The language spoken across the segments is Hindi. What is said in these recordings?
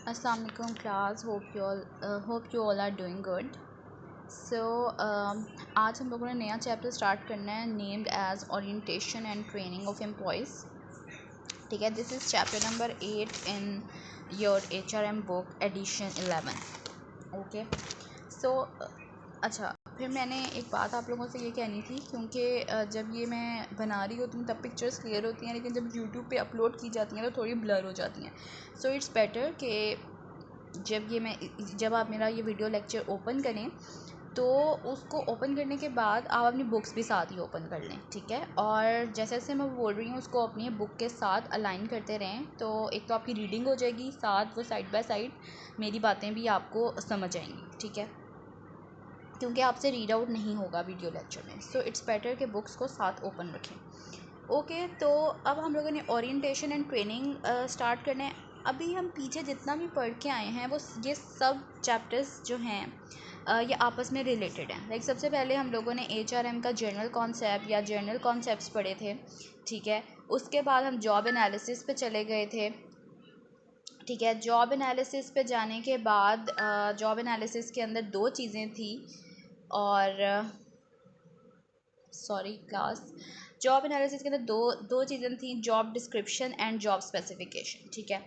Assalamu alaikum class, hope you all are doing good. So आज हम लोगों ने नया चैप्टर स्टार्ट करना है named as orientation and training of employees. ठीक है, this is chapter number 8 in your HRM book edition 11. Okay, so अच्छा, फिर मैंने एक बात आप लोगों से ये कहनी थी, क्योंकि जब ये मैं बना रही होती हूँ तब पिक्चर्स क्लियर होती हैं, लेकिन जब यूट्यूब पे अपलोड की जाती हैं तो थोड़ी ब्लर हो जाती हैं. सो इट्स बेटर कि जब आप मेरा ये वीडियो लेक्चर ओपन करें तो उसको ओपन करने के बाद आप अपनी बुक्स भी साथ ही ओपन कर लें. ठीक है, और जैसे जैसे मैं बोल रही हूँ उसको अपनी बुक के साथ अलाइन करते रहें, तो एक तो आपकी रीडिंग हो जाएगी, साथ वो साइड बाय साइड मेरी बातें भी आपको समझ आएंगी. ठीक है, क्योंकि आपसे रीड आउट नहीं होगा वीडियो लेक्चर में. सो इट्स बेटर कि बुक्स को साथ ओपन रखें. ओके, तो अब हम लोगों ने ओरिएंटेशन एंड ट्रेनिंग स्टार्ट करना है. अभी हम पीछे जितना भी पढ़ के आए हैं वो ये सब चैप्टर्स जो हैं ये आपस में रिलेटेड हैं. लाइक सबसे पहले हम लोगों ने HRM का जनरल कॉन्सेप्ट या जनरल कॉन्सेप्ट्स पढ़े थे. ठीक है, उसके बाद हम जॉब एनालिसिस पे चले गए थे. ठीक है, जॉब एनालिसिस पे जाने के बाद जॉब एनालिसिस के अंदर दो चीज़ें थी, और सॉरी क्लास, जॉब एनालिसिस के अंदर दो चीज़ें थी, job description and job specification. ठीक है,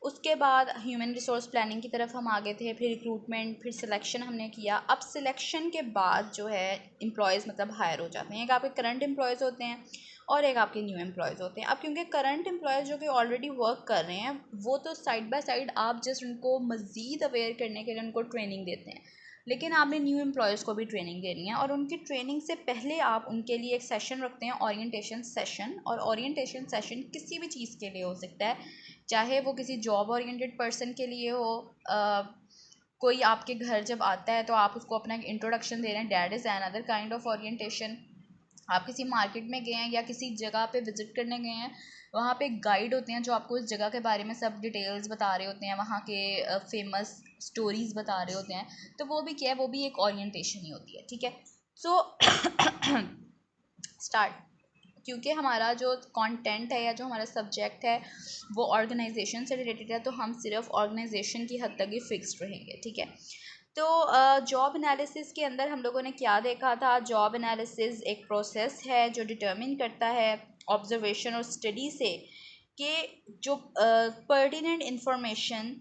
उसके बाद ह्यूमन रिसोर्स प्लानिंग की तरफ हम आगे थे, फिर रिक्रूटमेंट, फिर सिलेक्शन हमने किया. अब सिलेक्शन के बाद जो है एम्प्लॉयज़ मतलब हायर हो जाते हैं. एक आपके करंट एम्प्लॉयज़ होते हैं और एक आपके न्यू एम्प्लॉयज़ होते हैं. अब क्योंकि करंट एम्प्लॉयज़ जो कि ऑलरेडी वर्क कर रहे हैं वो तो साइड बाय साइड आप जस्ट उनको मज़ीद अवेयर करने के लिए उनको ट्रेनिंग देते हैं, लेकिन आपने न्यू एम्प्लॉयज़ को भी ट्रेनिंग देनी है. और उनकी ट्रेनिंग से पहले आप उनके लिए एक सेशन रखते हैं, ओरिएंटेशन सेशन. और ओरिएंटेशन सेशन किसी भी चीज़ के लिए हो सकता है, चाहे वो किसी जॉब ओरिएंटेड पर्सन के लिए हो. कोई आपके घर जब आता है तो आप उसको अपना इंट्रोडक्शन दे रहे हैं, that is another kind of orientation. आप किसी मार्केट में गए हैं या किसी जगह पे विज़िट करने गए हैं, वहाँ पे गाइड होते हैं जो आपको उस जगह के बारे में सब डिटेल्स बता रहे होते हैं, वहाँ के फेमस स्टोरीज़ बता रहे होते हैं. तो वो भी क्या है, वो भी एक ओरिएंटेशन ही होती है. ठीक है, सो स्टार्ट. क्योंकि हमारा जो कंटेंट है या जो हमारा सब्जेक्ट है वो ऑर्गेनाइजेशन से रिलेटेड है, तो हम सिर्फ ऑर्गेनाइजेशन की हद तक ही फिक्स्ड रहेंगे. ठीक है, तो जॉब एनालिसिस के अंदर हम लोगों ने क्या देखा था. जॉब एनालिसिस एक प्रोसेस है जो डिटर्मिन करता है ऑब्जर्वेशन और स्टडी से कि जो pertinent information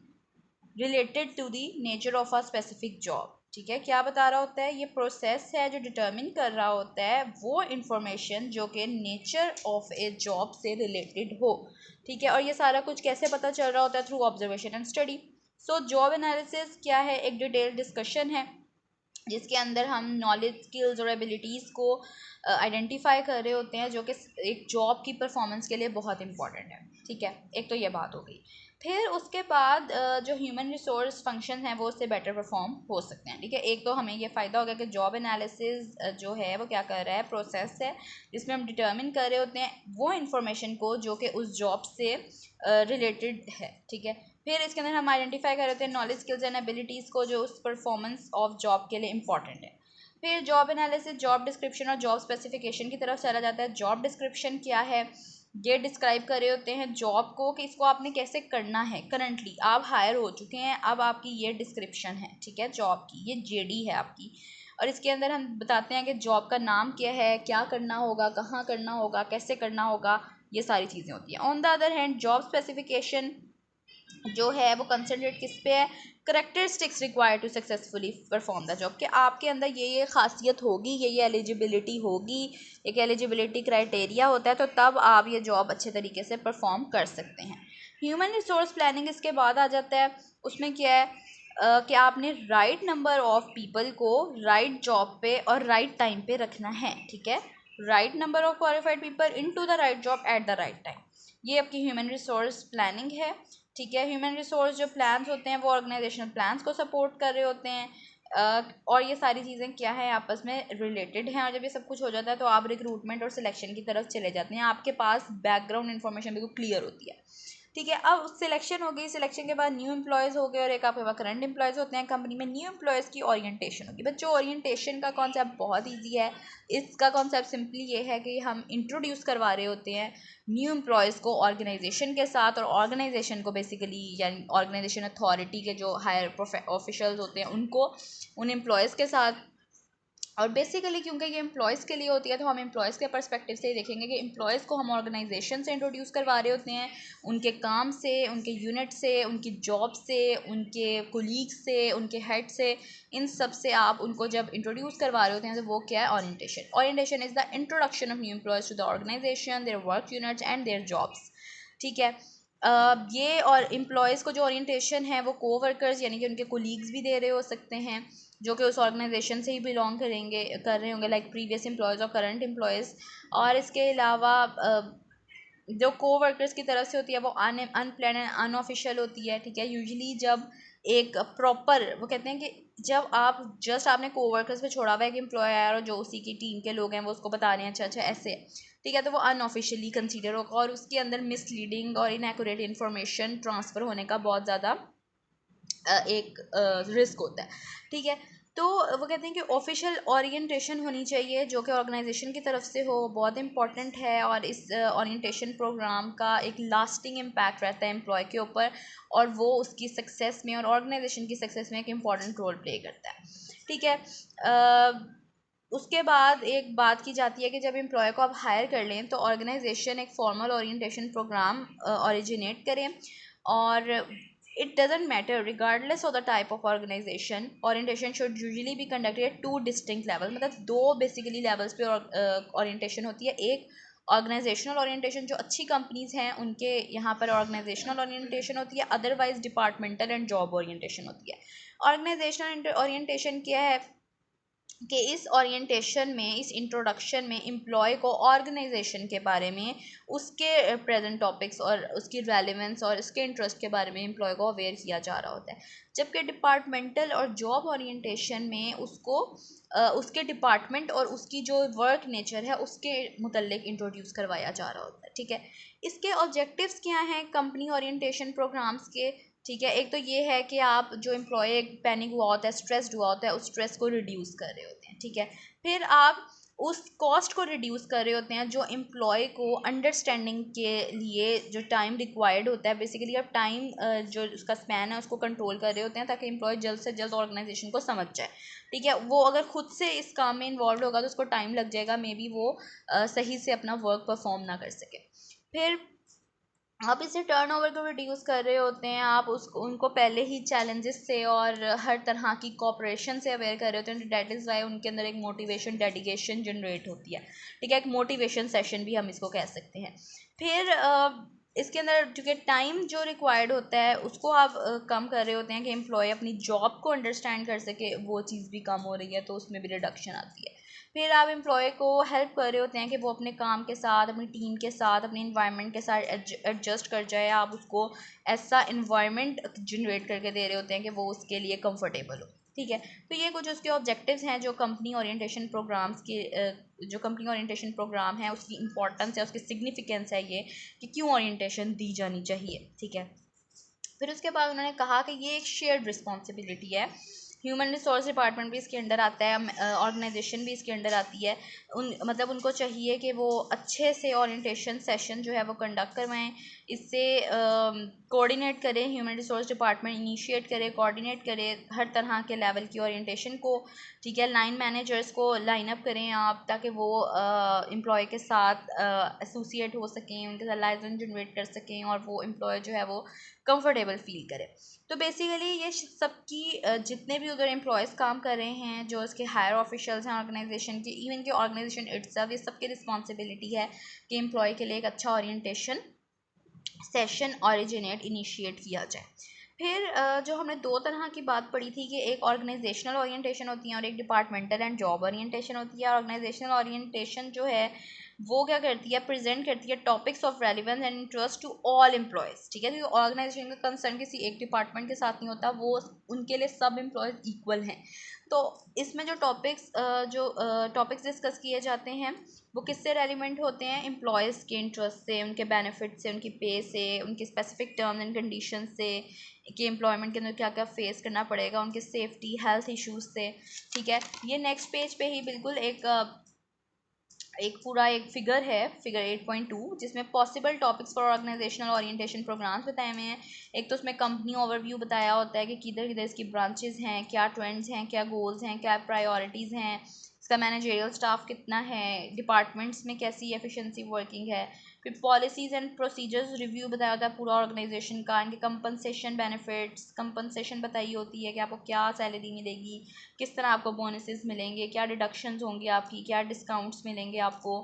related to the nature of a specific job. ठीक है, क्या बता रहा होता है, ये प्रोसेस है जो डिटर्मिन कर रहा होता है वो इंफॉर्मेशन जो कि नेचर ऑफ ए जॉब से रिलेटेड हो. ठीक है, और ये सारा कुछ कैसे पता चल रहा होता है, through observation and study. So job analysis क्या है, एक डिटेल डिस्कशन है जिसके अंदर हम नॉलेज, स्किल्स और एबिलिटीज़ को आइडेंटिफाई कर रहे होते हैं जो कि एक जॉब की परफॉर्मेंस के लिए बहुत इंपॉर्टेंट है. ठीक है, एक तो ये बात हो गई. फिर उसके बाद जो ह्यूमन रिसोर्स फंक्शन हैं वो उससे बेटर परफॉर्म हो सकते हैं. ठीक है, एक तो हमें ये फ़ायदा हो गया कि जॉब एनालिसिस जो है वो क्या कर रहा है, प्रोसेस है जिसमें हम डिटर्मिन कर रहे होते हैं वो इन्फॉर्मेशन को जो कि उस जॉब से रिलेटेड है. ठीक है, फिर इसके अंदर हम आइडेंटिफाई कर रहे हैं नॉलेज, स्किल्स एंड एबिलिटीज़ को जो उस परफॉर्मेंस ऑफ जॉब के लिए इंपॉर्टेंट है. फिर जॉब एनालिसिस, जॉब डिस्क्रिप्शन और जॉब स्पेसिफिकेशन की तरफ चला जाता है. जॉब डिस्क्रिप्शन क्या है, ये डिस्क्राइब कर रहे होते हैं जॉब को कि इसको आपने कैसे करना है. करंटली आप हायर हो चुके हैं, अब आपकी ये डिस्क्रिप्शन है. ठीक है, जॉब की ये JD है आपकी, और इसके अंदर हम बताते हैं कि जॉब का नाम क्या है, क्या करना होगा, कहाँ करना होगा, कैसे करना होगा, ये सारी चीज़ें होती हैं. On the other hand job specification जो है वो कंसंट्रेट किस पे है, characteristics required to successfully perform the job, कि आपके अंदर ये खासियत होगी, ये एलिजिबिलिटी होगी, एक एलिजिबिलिटी क्राइटेरिया होता है, तो तब आप ये जॉब अच्छे तरीके से परफॉर्म कर सकते हैं. ह्यूमन रिसोर्स प्लानिंग इसके बाद आ जाता है. उसमें क्या है कि आपने राइट नंबर ऑफ पीपल को राइट जॉब पे और राइट टाइम पे रखना है. ठीक है, right number of qualified people into the right job at the right time, ये आपकी ह्यूमन रिसोर्स प्लानिंग है. ठीक है, ह्यूमन रिसोर्स जो प्लान्स होते हैं वो ऑर्गेनाइजेशनल प्लान्स को सपोर्ट कर रहे होते हैं. और ये सारी चीज़ें क्या है, आपस में रिलेटेड हैं. और जब ये सब कुछ हो जाता है तो आप रिक्रूटमेंट और सिलेक्शन की तरफ चले जाते हैं, आपके पास बैकग्राउंड इन्फॉर्मेशन बिल्कुल क्लियर होती है. ठीक है। अब सिलेक्शन हो गई, सिलेक्शन के बाद न्यू एम्प्लॉयज़ हो गए और एक आपके पास करंट एम्प्लॉयज़ होते हैं कंपनी में। न्यू एम्प्लॉयज़ की ओरिएंटेशन होगी। बच्चों ओरिएंटेशन का कॉन्सेप्ट बहुत ईजी है। इसका कॉन्सेप्ट सिंपली ये है कि हम इंट्रोड्यूस करवा रहे होते हैं न्यू एम्प्लॉयज़ को ऑर्गेनाइजेशन के साथ, और ऑर्गेनाइजेशन को बेसिकली यानी ऑर्गेनाइजेशन अथॉरिटी के जो हायर ऑफिशियल्स होते हैं उनको उन एम्प्लॉयज़ के साथ। और बेसिकली क्योंकि ये एम्प्लॉयज़ के लिए होती है तो हम एम्प्लॉयज़ के पर्सपेक्टिव से ही देखेंगे कि एम्प्लॉयज़ को हम ऑर्गेनाइजेशन से इंट्रोड्यूस करवा रहे होते हैं, उनके काम से, उनके यूनिट से, उनकी जॉब से, उनके कोलीग्स से, उनके हेड से, इन सब से आप उनको जब इंट्रोड्यूस करवा रहे होते हैं तो वो क्या है, orientation. Orientation is the introduction of new employees to the organization, their work units and their jobs. ठीक है। ये और एम्प्लॉयज़ को जो ओरिएंटेशन है वो कोवर्कर्स यानी कि उनके कोलीग्स भी दे रहे हो सकते हैं जो कि उस ऑर्गेनाइजेशन से ही बिलोंग कर रहे होंगे, लाइक प्रीवियस एम्प्लॉयज़ और करंट एम्प्लॉयज़। और इसके अलावा जो कोवर्कर्स की तरफ से होती है वो अनप्लान एंड अनऑफिशियल होती है। ठीक है। यूजुअली जब एक प्रॉपर, वो कहते हैं कि जब आप जस्ट आपने कोवर्कर्स पे छोड़ा हुआ है एक एम्प्लॉयर और जो उसी की टीम के लोग हैं वो उसको बता रहे हैं अच्छा अच्छा ऐसे है, ठीक है, तो वो अनऑफिशियली कंसीडर होगा और उसके अंदर मिसलीडिंग और इनएक्यूरेट इन्फॉर्मेशन ट्रांसफ़र होने का बहुत ज़्यादा एक रिस्क होता है। ठीक है। तो वो कहते हैं कि ऑफिशियल ओरिएंटेशन होनी चाहिए जो कि ऑर्गेनाइजेशन की तरफ से हो, बहुत इंपॉर्टेंट है। और इस ओरिएंटेशन प्रोग्राम का एक लास्टिंग इम्पैक्ट रहता है एम्प्लॉय के ऊपर और वो उसकी सक्सेस में और ऑर्गेनाइजेशन की सक्सेस में एक इम्पॉर्टेंट रोल प्ले करता है। ठीक है। उसके बाद एक बात की जाती है कि जब एम्प्लॉय को आप हायर कर लें तो ऑर्गेनाइजेशन एक फॉर्मल ओरिएंटेशन प्रोग्राम ओरिजिनेट करें। और it doesn't matter regardless of the type of organization, orientation should usually be conducted at two distinct levels। मतलब दो बेसिकली लेवल्स पे ओरिएंटेशन होती है। एक ऑर्गेनाइजेशनल ओरिएंटेशन जो अच्छी कंपनीज हैं उनके यहाँ पर ऑर्गेनाइजेशनल ओरिएंटेशन होती है, otherwise departmental and job orientation होती है। ऑर्गेनाइजेशनल ओरिएंटेशन क्या है कि इस ओरिएंटेशन में, इस इंट्रोडक्शन में एम्प्लॉय को ऑर्गेनाइजेशन के बारे में, उसके प्रेजेंट टॉपिक्स और उसकी रेलेवेंस और उसके इंटरेस्ट के बारे में एम्प्लॉय को अवेयर किया जा रहा होता है। जबकि डिपार्टमेंटल और जॉब ओरिएंटेशन में उसको उसके डिपार्टमेंट और उसकी जो वर्क नेचर है उसके मुतल्लिक इंट्रोड्यूस करवाया जा रहा होता है। ठीक है। इसके ऑब्जेक्टिव्स क्या हैं कंपनी ओरिएंटेशन प्रोग्राम्स के? ठीक है। एक तो ये है कि आप जो एम्प्लॉय पैनिक हुआ होता है, स्ट्रेस्ड हुआ होता है, उस स्ट्रेस को रिड्यूस कर रहे होते हैं। ठीक है। फिर आप उस कॉस्ट को रिड्यूस कर रहे होते हैं जो एम्प्लॉय को अंडरस्टैंडिंग के लिए जो टाइम रिक्वायर्ड होता है, बेसिकली आप टाइम जो उसका स्पैन है उसको कंट्रोल कर रहे होते हैं ताकि एम्प्लॉय जल्द से जल्द ऑर्गेनाइजेशन को समझ जाए। ठीक है। वो अगर खुद से इस काम में इन्वॉल्व होगा तो उसको टाइम लग जाएगा, मे बी वो सही से अपना वर्क परफॉर्म ना कर सके। फिर आप इसे टर्नओवर को रिड्यूस कर रहे होते हैं, आप उसको उनको पहले ही चैलेंजेस से और हर तरह की कॉपरेशन से अवेयर कर रहे होते हैं। डैट इज़ वाई उनके अंदर एक मोटिवेशन, डेडिकेशन जनरेट होती है। ठीक है। एक मोटिवेशन सेशन भी हम इसको कह सकते हैं। फिर इसके अंदर चूँकि टाइम जो रिक्वायर्ड होता है उसको आप कम कर रहे होते हैं कि एम्प्लॉय अपनी जॉब को अंडरस्टैंड कर सके, वो चीज़ भी कम हो रही है तो उसमें भी रिडक्शन आती है। फिर आप एम्प्लॉय को हेल्प कर रहे होते हैं कि वो अपने काम के साथ, अपनी टीम के साथ, अपने इन्वायरमेंट के साथ एडजस्ट कर जाए। आप उसको ऐसा इन्वायरमेंट जनरेट करके दे रहे होते हैं कि वो उसके लिए कंफर्टेबल हो। ठीक है। तो ये कुछ उसके ऑब्जेक्टिव्स हैं जो कंपनी ओरिएंटेशन प्रोग्राम्स के जो कंपनी ओरिएंटेशन प्रोग्राम है उसकी इंपॉर्टेंस है, उसकी सिग्निफिकेंस है ये कि क्यों ओरिएंटेशन दी जानी चाहिए। ठीक है। फिर उसके बाद उन्होंने कहा कि ये एक शेयर्ड रिस्पॉन्सिबिलिटी है। ह्यूमन रिसोर्स डिपार्टमेंट भी इसके अंडर आता है, ऑर्गेनाइजेशन भी इसके अंडर आती है। मतलब उनको चाहिए कि वो अच्छे से ओरिएंटेशन सेशन जो है वो कंडक्ट करवाएं, इससे कोऑर्डिनेट करें, ह्यूमन रिसोर्स डिपार्टमेंट इनिशिएट करे, कोऑर्डिनेट करे हर तरह के लेवल की ओरिएंटेशन को। ठीक है। लाइन मैनेजर्स को लाइन अप करें आप ताकि वो एम्प्लॉय के साथ एसोसिएट हो सकें, उनके साथ लाइजन जनरेट कर सकें और वो एम्प्लॉय जो है वो कंफर्टेबल फील करे। तो बेसिकली ये सबकी जितने भी उधर एम्प्लॉयज़ काम कर रहे हैं, जो इसके हायर ऑफिशियल्स हैं ऑर्गेनाइजेशन के, इवन के ऑर्गेनाइजेशन इट्सल्फ, ये सबकी रिस्पॉन्सिबिलिटी है कि एम्प्लॉय के लिए एक अच्छा ओरिएंटेशन सेशन ओरिजिनेट इनिशिएट किया जाए। फिर जो हमने दो तरह की बात पढ़ी थी कि एक ऑर्गेनाइजेशनल ओरिएंटेशन होती है और एक डिपार्टमेंटल एंड जॉब ओरिएंटेशन होती है। ऑर्गेनाइजेशनल ओरिएंटेशन जो है वो क्या करती है, प्रेजेंट करती है topics of relevance and interest to all employees, ठीक है। क्योंकि ऑर्गेनाइजेशन का कंसर्न किसी एक डिपार्टमेंट के साथ नहीं होता, वो उनके लिए सब एम्प्लॉयज़ इक्वल हैं। तो इसमें जो टॉपिक्स डिस्कस किए जाते हैं वो किससे रेलिवेंट होते हैं, एम्प्लॉयज़ के इंटरेस्ट से, उनके बेनिफिट से, उनकी पे से, उनके स्पेसिफिक टर्म्स एंड कंडीशन से, कि एम्प्लॉयमेंट के अंदर क्या क्या फेस करना पड़ेगा, उनके सेफ्टी हेल्थ इश्यूज से, ठीक है। ये नेक्स्ट पेज पे ही बिल्कुल एक पूरा एक फिगर है, फिगर 8.2, जिसमें possible topics for organizational orientation programs बताए हुए हैं। एक तो उसमें कंपनी ओवरव्यू बताया होता है कि किधर किधर इसकी ब्रांचेस हैं, क्या ट्रेंड्स हैं, क्या गोल्स हैं, क्या प्रायोरिटीज़ हैं, इसका मैनेजरियल स्टाफ कितना है, डिपार्टमेंट्स में कैसी एफिशिएंसी वर्किंग है। फिर पॉलिसीज़ एंड प्रोसीजर्स रिव्यू बताया होता है पूरा ऑर्गेनाइजेशन का, इनके कंपनसेशन बेनिफिट्स, कंपनसेशन बताई होती है कि आपको क्या सैलरी मिलेगी, किस तरह आपको बोनसेस मिलेंगे, क्या डिडक्शंस होंगी आपकी, क्या डिस्काउंट्स मिलेंगे आपको,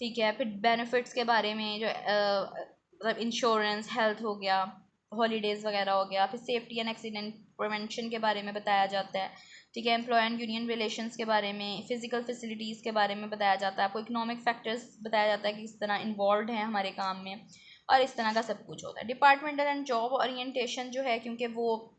ठीक है। फिर बेनिफिट्स के बारे में जो मतलब इंश्योरेंस, हेल्थ हो गया, हॉलीडेज़ वगैरह हो गया। फिर सेफ्टी एंड एक्सीडेंट प्रिवेंशन के बारे में बताया जाता है, ठीक है। एम्प्लॉय एंड यूनियन रिलेशंस के बारे में, फिजिकल फैसिलिटीज़ के बारे में बताया जाता है, आपको इकोनॉमिक फैक्टर्स बताया जाता है कि किस तरह इन्वॉल्व हैं हमारे काम में, और इस तरह का सब कुछ होता है। डिपार्टमेंटल एंड जॉब ओरिएंटेशन जो है, क्योंकि वो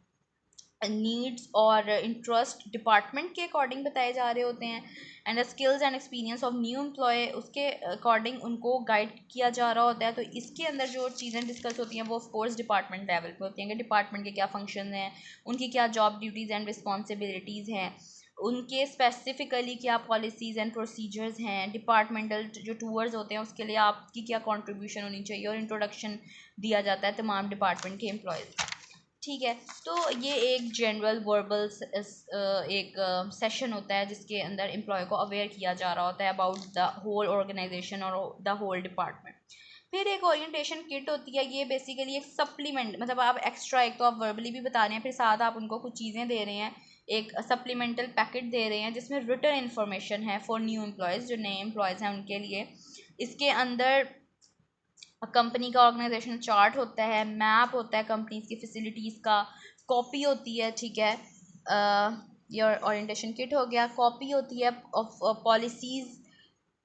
नीड्स और इंटरेस्ट डिपार्टमेंट के अकॉर्डिंग बताए जा रहे होते हैं, and the skills and experience of new employ, उसके अकॉर्डिंग उनको गाइड किया जा रहा होता है। तो इसके अंदर जो चीज़ें डिस्कस होती हैं वो ऑफ कोर्स डिपार्टमेंट लेवल पे होती हैं कि डिपार्टमेंट के क्या फंक्शन हैं, उनकी क्या जॉब ड्यूटीज़ एंड रिस्पॉन्सिबिलिटीज़ हैं, उनके स्पेसिफिकली क्या पॉलिसीज़ एंड प्रोसीजर्स हैं, डिपार्टमेंटल जो टूर्स होते हैं उसके लिए आपकी क्या कंट्रीब्यूशन होनी चाहिए, और इंट्रोडक्शन दिया जाता है तमाम डिपार्टमेंट के एम्प्लॉयज़, ठीक है। तो ये एक जनरल वर्बल एक सेशन होता है जिसके अंदर एम्प्लॉय को अवेयर किया जा रहा होता है अबाउट द होल ऑर्गेनाइजेशन और द होल डिपार्टमेंट। फिर एक ओरिएंटेशन किट होती है, ये बेसिकली एक सप्लीमेंट, मतलब आप एक्स्ट्रा, एक तो आप वर्बली भी बता रहे हैं, फिर साथ आप उनको कुछ चीज़ें दे रहे हैं, एक सप्लीमेंटल पैकेट दे रहे हैं जिसमें रिटन इन्फॉर्मेशन है फॉर न्यू एम्प्लॉयज़, जो नए एम्प्लॉयज़ हैं उनके लिए। इसके अंदर कंपनी का ऑर्गेनाइजेशन चार्ट होता है, मैप होता है कंपनीज की फैसिलिटीज़ का, कॉपी होती है, ठीक है। योर ओरिएंटेशन किट हो गया, कॉपी होती है ऑफ पॉलिसीज़,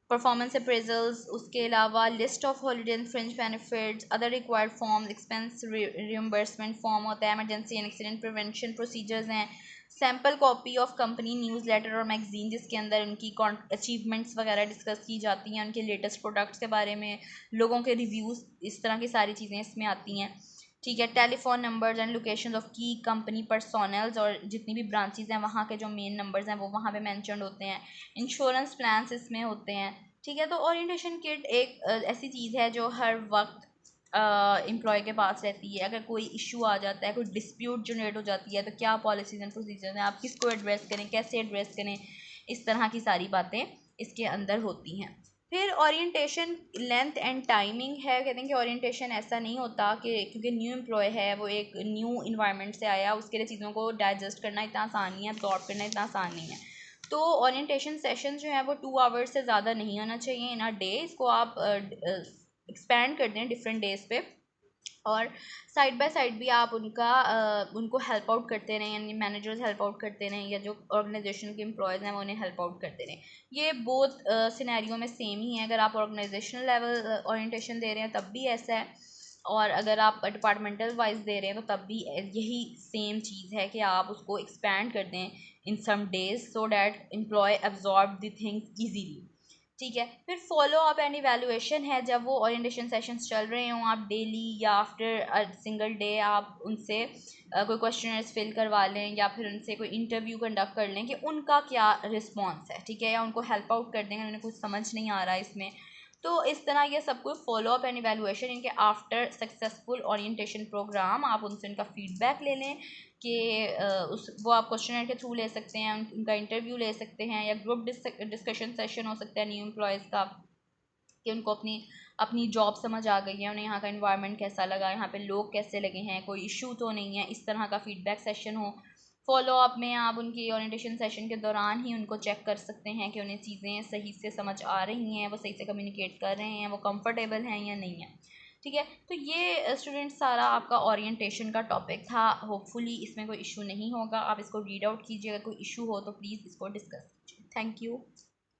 परफॉर्मेंस अप्रेजल्स, उसके अलावा list of holiday and fringe benefits, other required forms, expense reimbursement form होता है, emergency and accident prevention procedures हैं, sample copy of company newsletter और मैगजीन जिसके अंदर उनकी अचीवमेंट्स वगैरह डिस्कस की जाती हैं, उनके लेटेस्ट प्रोडक्ट्स के बारे में, लोगों के रिव्यूज़, इस तरह की सारी चीज़ें इसमें आती हैं, ठीक है। Telephone numbers and location of की कंपनी पर्सोनल्स, और जितनी भी ब्रांचेज हैं वहाँ के जो मेन नंबर्स हैं वो वहाँ पे मेंशन्ड होते हैं। इंश्योरेंस प्लान्स इसमें होते हैं, ठीक है। तो ओरिएंटेशन किट एक ऐसी चीज़ है जो हर वक्त एम्प्लॉय के पास रहती है। अगर कोई इशू आ जाता है, कोई डिस्प्यूट जनरेट हो जाती है, तो क्या पॉलिसीज एंड प्रोसीजर हैं, आप किसको एड्रेस करें, कैसे एड्रेस करें, इस तरह की सारी बातें इसके अंदर होती हैं। फिर ओरिएंटेशन लेंथ एंड टाइमिंग है, कहते हैं कि ओरिएंटेशन ऐसा नहीं होता कि क्योंकि न्यू एम्प्लॉय है, वो एक न्यू इन्वायरमेंट से आया, उसके लिए चीज़ों को डाइजेस्ट करना इतना आसान नहीं है, अब्जॉर्ब करना इतना आसान नहीं है। तो ओरिएंटेशन सेशन जो है वो 2 आवर्स से ज़्यादा नहीं होना चाहिए इन अ डे। इसको आप एक्सपैंड कर दें डिफरेंट डेज पे, और साइड बाय साइड भी आप उनको हेल्प आउट करते रहें, यानी मैनेजर्स हेल्प आउट करते रहें, या जो ऑर्गेनाइजेशन के एम्प्लॉयज़ हैं वो उन्हें हेल्प आउट करते रहें। ये बोथ सिनेरियो में सेम ही है, अगर आप ऑर्गेनाइजेशनल लेवल ओरिएंटेशन दे रहे हैं तब भी ऐसा है, और अगर आप डिपार्टमेंटल वाइज दे रहे हैं तो तब भी यही सेम चीज़ है कि आप उसको एक्सपैंड कर दें in some days so that employee absorb the things easily, ठीक है। फिर फॉलो अप एंड इवैल्यूएशन है, जब वो ओरिएंटेशन सेशंस चल रहे हों, आप डेली या आफ्टर अ सिंगल डे आप उनसे कोई क्वेश्चनर्स फिल करवा लें, या फिर उनसे कोई इंटरव्यू कंडक्ट कर लें कि उनका क्या रिस्पॉन्स है, ठीक है, या उनको हेल्प आउट कर देंगे, उन्हें कुछ समझ नहीं आ रहा है इसमें। तो इस तरह ये सब कुछ फॉलो अप एंड इवैल्यूएशन, इनके आफ्टर सक्सेसफुल ओरिएंटेशन प्रोग्राम आप उनसे उनका फीडबैक ले लें कि वो आप क्वेश्चनर के थ्रू ले सकते हैं, उनका इंटरव्यू ले सकते हैं, या ग्रुप डिस्कशन सेशन हो सकता है न्यू एम्प्लॉयज़ का, कि उनको अपनी अपनी जॉब समझ आ गई है, उन्हें यहाँ का एनवायरनमेंट कैसा लगा, यहाँ पे लोग कैसे लगे हैं, कोई इशू तो नहीं है, इस तरह का फीडबैक सेशन हो। फॉलो अप में आप उनकी ओरिएंटेशन सेशन के दौरान ही उनको चेक कर सकते हैं कि उन्हें चीज़ें सही से समझ आ रही हैं, वो सही से कम्युनिकेट कर रहे हैं, वो कंफर्टेबल हैं या नहीं है, ठीक है। तो ये स्टूडेंट सारा आपका ओरिएंटेशन का टॉपिक था। होपफुली इसमें कोई इशू नहीं होगा, आप इसको रीड आउट कीजिएगा, कोई इशू हो तो प्लीज़ इसको डिस्कस कीजिए। Thank you.